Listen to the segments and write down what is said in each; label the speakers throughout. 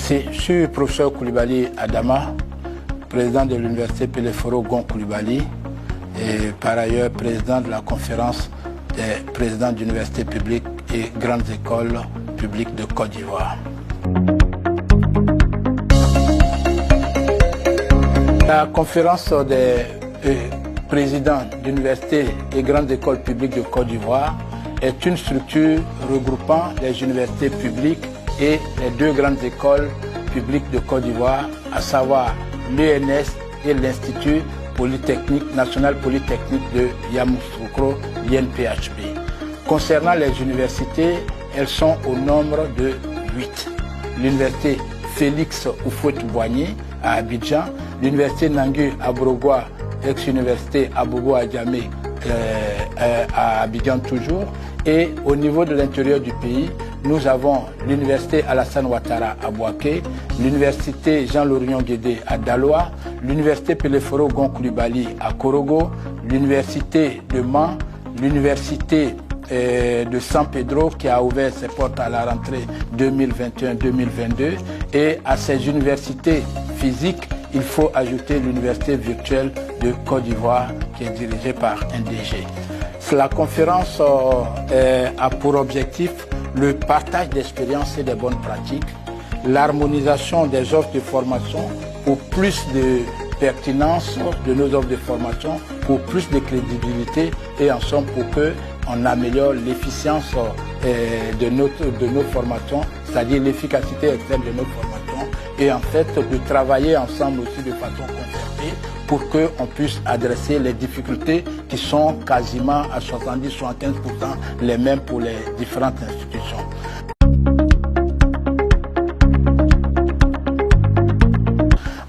Speaker 1: Je suis le professeur Coulibaly Adama, président de l'université Peleforo Gon Coulibaly et par ailleurs président de la conférence des présidents d'universités publiques et grandes écoles publiques de Côte d'Ivoire. La conférence des présidents d'universités et grandes écoles publiques de Côte d'Ivoire est une structure regroupant les universités publiques et les deux grandes écoles publiques de Côte d'Ivoire, à savoir l'ENS et l'Institut national polytechnique de Yamoussoukro, l'INPHP. Concernant les universités, elles sont au nombre de 8. L'université Félix Houphouët-Boigny à Abidjan, l'université Nangui Abrogwa, ex-université Abobo Adjamé à Abidjan toujours, et au niveau de l'intérieur du pays, nous avons l'université Alassane Ouattara à Bouaké, l'université Jean-Laurent Guédé à Daloa, l'université Peleforo Gon Coulibaly à Korogo, l'université de Mans, l'université de San Pedro qui a ouvert ses portes à la rentrée 2021-2022, et à ces universités physiques, il faut ajouter l'université virtuelle de Côte d'Ivoire qui est dirigée par NDG. La conférence a pour objectif le partage d'expériences et des bonnes pratiques, l'harmonisation des offres de formation pour plus de pertinence de nos offres de formation, pour plus de crédibilité et en somme pour qu'on améliore l'efficience de nos formations, c'est-à-dire l'efficacité externe de nos formations, et en fait de travailler ensemble aussi de façon concertée pour qu'on puisse adresser les difficultés qui sont quasiment à 70-75% les mêmes pour les différentes institutions.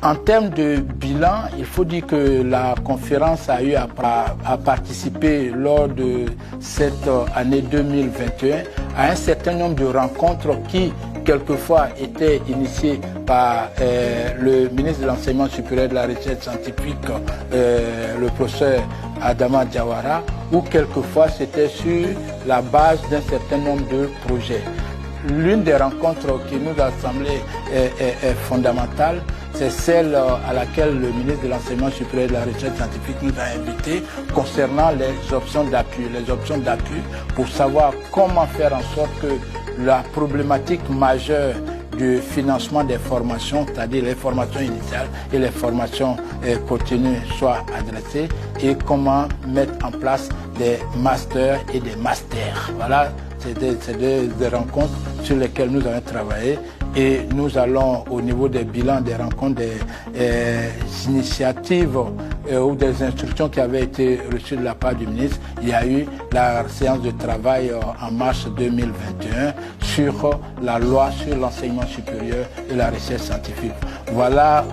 Speaker 1: En termes de bilan, il faut dire que la conférence a eu à participer lors de cette année 2021 à un certain nombre de rencontres qui, quelquefois, étaient initiées par le ministre de l'Enseignement supérieur et de la Recherche scientifique, le professeur Adama Diawara, ou quelquefois c'était sur la base d'un certain nombre de projets. L'une des rencontres qui nous a semblé est fondamentale, c'est celle à laquelle le ministre de l'Enseignement supérieur et de la Recherche scientifique nous a invités concernant les options d'appui. Les options d'appui pour savoir comment faire en sorte que la problématique majeure du financement des formations, c'est-à-dire les formations initiales et les formations continues, soit adressées, et comment mettre en place des masters et des masters. Voilà, c'est des rencontres sur lesquelles nous avons travaillé. Et nous allons, au niveau des bilans, des rencontres, des initiatives ou des instructions qui avaient été reçues de la part du ministre, il y a eu la séance de travail en mars 2021 sur la loi sur l'enseignement supérieur et la recherche scientifique. Voilà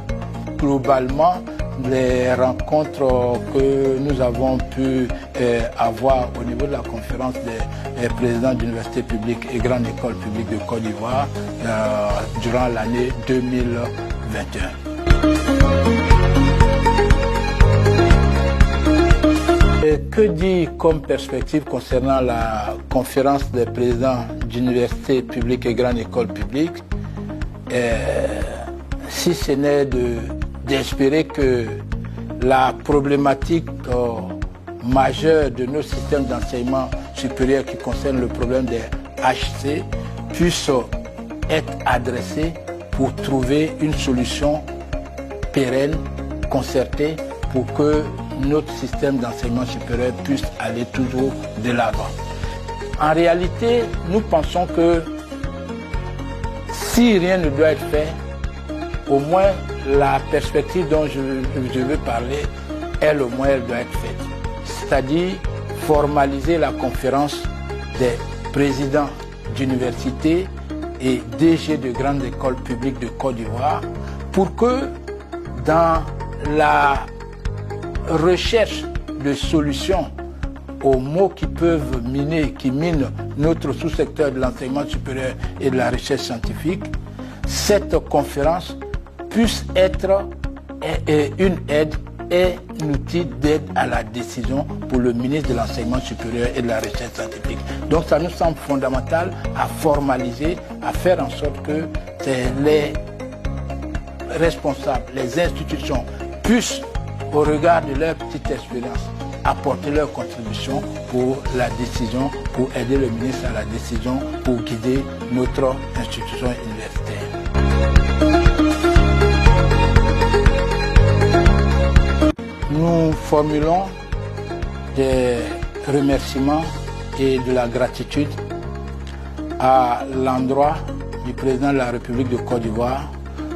Speaker 1: globalement les rencontres que nous avons pu avoir au niveau de la conférence des présidents d'universités publiques et grandes écoles publiques de Côte d'Ivoire durant l'année 2021. Que dit comme perspective concernant la conférence des présidents d'universités publiques et grandes écoles publiques, si ce n'est d'espérer que la problématique majeure de nos systèmes d'enseignement supérieur qui concerne le problème des HC puisse être adressée pour trouver une solution pérenne, concertée, pour que notre système d'enseignement supérieur puisse aller toujours de l'avant. En réalité, nous pensons que si rien ne doit être fait, au moins la perspective dont je veux parler, elle au moins elle doit être faite. C'est-à-dire formaliser la conférence des présidents d'universités et DG de grandes écoles publiques de Côte d'Ivoire pour que dans la recherche de solutions aux maux qui peuvent qui minent notre sous-secteur de l'enseignement supérieur et de la recherche scientifique, cette conférence puisse être une aide et un outil d'aide à la décision pour le ministre de l'Enseignement supérieur et de la Recherche scientifique. Donc ça nous semble fondamental à formaliser, à faire en sorte que les responsables, les institutions puissent, au regard de leur petite expérience, apporter leur contribution pour la décision, pour aider le ministre à la décision, pour guider notre institution universitaire. Nous formulons des remerciements et de la gratitude à l'endroit du président de la République de Côte d'Ivoire,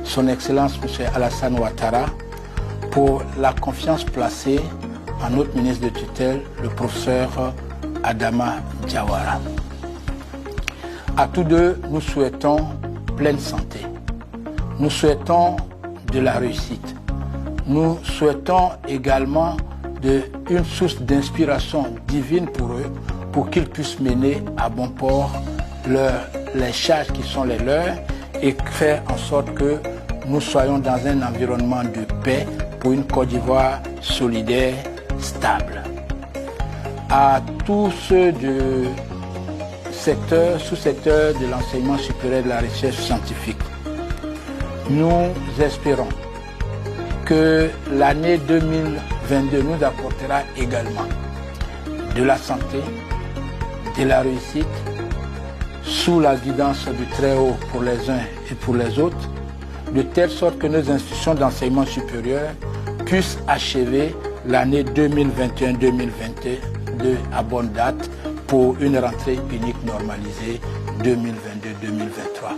Speaker 1: son Excellence M. Alassane Ouattara, pour la confiance placée en notre ministre de tutelle, le professeur Adama Diawara. À tous deux, nous souhaitons pleine santé. Nous souhaitons de la réussite. Nous souhaitons également une source d'inspiration divine pour eux, pour qu'ils puissent mener à bon port les charges qui sont les leurs et faire en sorte que nous soyons dans un environnement de paix pour une Côte d'Ivoire solidaire, stable. À tous ceux du sous-secteur de l'enseignement supérieur et de la recherche scientifique, nous espérons que l'année 2022 nous apportera également de la santé, de la réussite, sous la guidance du Très-Haut pour les uns et pour les autres, de telle sorte que nos institutions d'enseignement supérieur puissent achever l'année 2021-2022 à bonne date pour une rentrée unique normalisée 2022-2023.